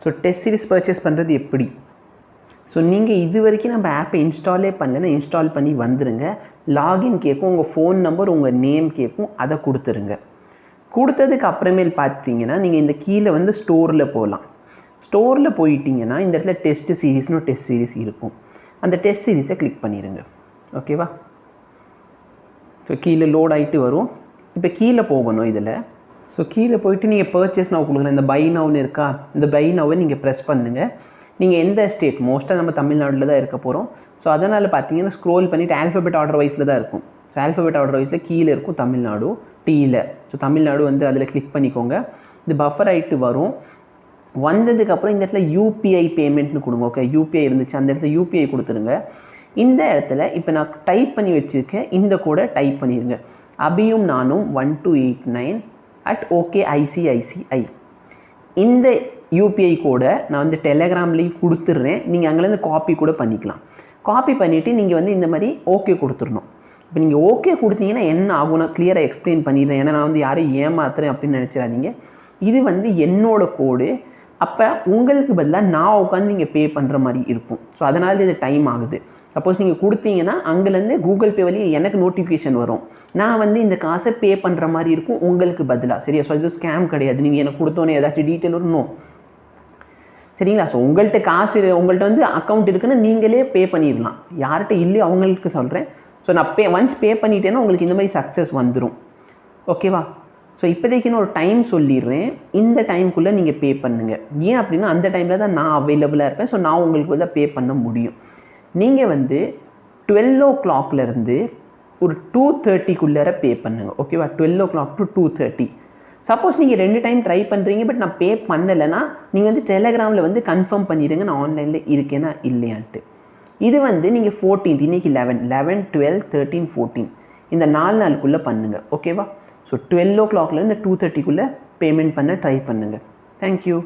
So test series purchase பண்ணுறது எப்படி? So நீங்கள் இது வரைக்கும் நம்ம ஆப்பை இன்ஸ்டாலே பண்ணலைன்னா இன்ஸ்டால் பண்ணி வந்துடுங்க. லாகின் கேட்கும், உங்கள் ஃபோன் நம்பர், உங்கள் நேம் கேட்கும், அதை கொடுத்துருங்க. கொடுத்ததுக்கு அப்புறமேல் பார்த்தீங்கன்னா நீங்கள் இந்த கீழே வந்து ஸ்டோரில் போகலாம். ஸ்டோரில் போயிட்டீங்கன்னா இந்த இடத்துல டெஸ்ட் சீரிஸ்னு டெஸ்ட் சீரிஸ் இருக்கும். அந்த டெஸ்ட் சீரிஸை கிளிக் பண்ணிடுங்க. ஓகேவா? ஸோ கீழே லோட் ஆகிட்டு வரும். இப்போ கீழே போகணும் இதில். ஸோ கீழே போயிட்டு நீங்கள் பர்ச்சேஸ் நவ் கொடுக்குறேன். இந்த பை நவ்னு இருக்கா, இந்த பை நவ்வை நீங்கள் ப்ரெஸ் பண்ணுங்கள். நீங்கள் எந்த ஸ்டேட், மோஸ்ட்டாக நம்ம தமிழ்நாட்டில் தான் இருக்க போகிறோம். ஸோ அதனால் பார்த்தீங்கன்னா ஸ்க்ரோல் பண்ணிவிட்டு ஆல்ஃபபெட் ஆர்டர் வைஸில் தான் இருக்கும். ஸோ ஆல்ஃபபெட் ஆர்டர் வைஸில் கீழே இருக்கும் தமிழ்நாடு, டீயில். ஸோ தமிழ்நாடு வந்து அதில் கிளிக் பண்ணிக்கோங்க. இது பஃபர் ஆகிட்டு வரும். வந்ததுக்கப்புறம் இந்த இடத்துல யூபிஐ பேமெண்ட்னு கொடுங்க. ஓகே, யூபிஐ இருந்துச்சு, அந்த இடத்துல யூபிஐ கொடுத்துருங்க. இந்த இடத்துல இப்போ நான் டைப் பண்ணி வச்சுருக்கேன், இந்த கோடை டைப் பண்ணிடுங்க. அபியும் நானும் 1289 @OKICICI. இந்த யூபிஐ கோடை நான் வந்து டெலகிராம்லேயும் கொடுத்துட்றேன். நீங்கள் அங்கேருந்து காப்பி கூட பண்ணிக்கலாம். காப்பி பண்ணிவிட்டு நீங்கள் வந்து இந்த மாதிரி ஓகே கொடுத்துடணும். இப்போ நீங்கள் ஓகே கொடுத்தீங்கன்னா என்ன ஆகும்னா கிளியராக எக்ஸ்பிளைன் பண்ணிடுறேன். ஏன்னா நான் வந்து யாரையும் ஏமாத்துறேன் அப்படின்னு நினச்சிடாதீங்க. இது வந்து என்னோட கோடு. அப்போ உங்களுக்கு பதிலாக நான் உட்காந்து நீங்கள் பே பண்ணுற மாதிரி இருக்கும். ஸோ அதனால இது டைம் ஆகுது. சப்போஸ் நீங்கள் கொடுத்தீங்கன்னா அங்கேருந்து கூகுள் பே வழியே எனக்கு நோட்டிஃபிகேஷன் வரும். நான் வந்து இந்த காசை பே பண்ணுற மாதிரி இருக்கும் உங்களுக்கு பதிலாக. சரியா? ஸோ இது ஸ்கேம் கிடையாது. நீங்கள் எனக்கு கொடுத்தோன்னே ஏதாச்சும் டீட்டெயில் வரணும், சரிங்களா? ஸோ உங்கள்கிட்ட காசு, உங்கள்கிட்ட வந்து அக்கௌண்ட் இருக்குன்னு நீங்களே பே பண்ணிடலாம். யார்கிட்ட இல்லையோ அவங்களுக்கு சொல்கிறேன். ஸோ நான் ஒன்ஸ் பே பண்ணிட்டேன்னா உங்களுக்கு இந்த மாதிரி சக்ஸஸ் வந்துடும். ஓகேவா? ஸோ இப்போதைக்குன்னு ஒரு டைம் சொல்லிடுறேன். இந்த டைமுக்குள்ளே நீங்கள் பே பண்ணுங்கள். ஏன் அப்படின்னா அந்த டைமில் தான் நான் அவைலபிளாக இருப்பேன். ஸோ நான் உங்களுக்கு வந்து பே பண்ண முடியும். நீங்கள் வந்து 12 o'clockலேருந்து ஒரு 2:30 பே பண்ணுங்கள். ஓகேவா? 12 o'clock to 2:30. சப்போஸ் நீங்கள் 2 டைம் ட்ரை பண்ணுறீங்க, பட் நான் பே பண்ணலைன்னா நீங்கள் வந்து டெலகிராமில் வந்து கன்ஃபார்ம் பண்ணிடுங்க நான் ஆன்லைனில் இருக்கேன்னா இல்லையான்ட்டு. இது வந்து நீங்கள் 14th, இன்றைக்கி 11, 12, 13, 14 இந்த 4 நாளுக்குள்ளே பண்ணுங்கள். ஓகேவா? ஸோ 12 o'clockலேருந்து 2:30 பேமெண்ட் பண்ண ட்ரை பண்ணுங்கள். தேங்க்யூ.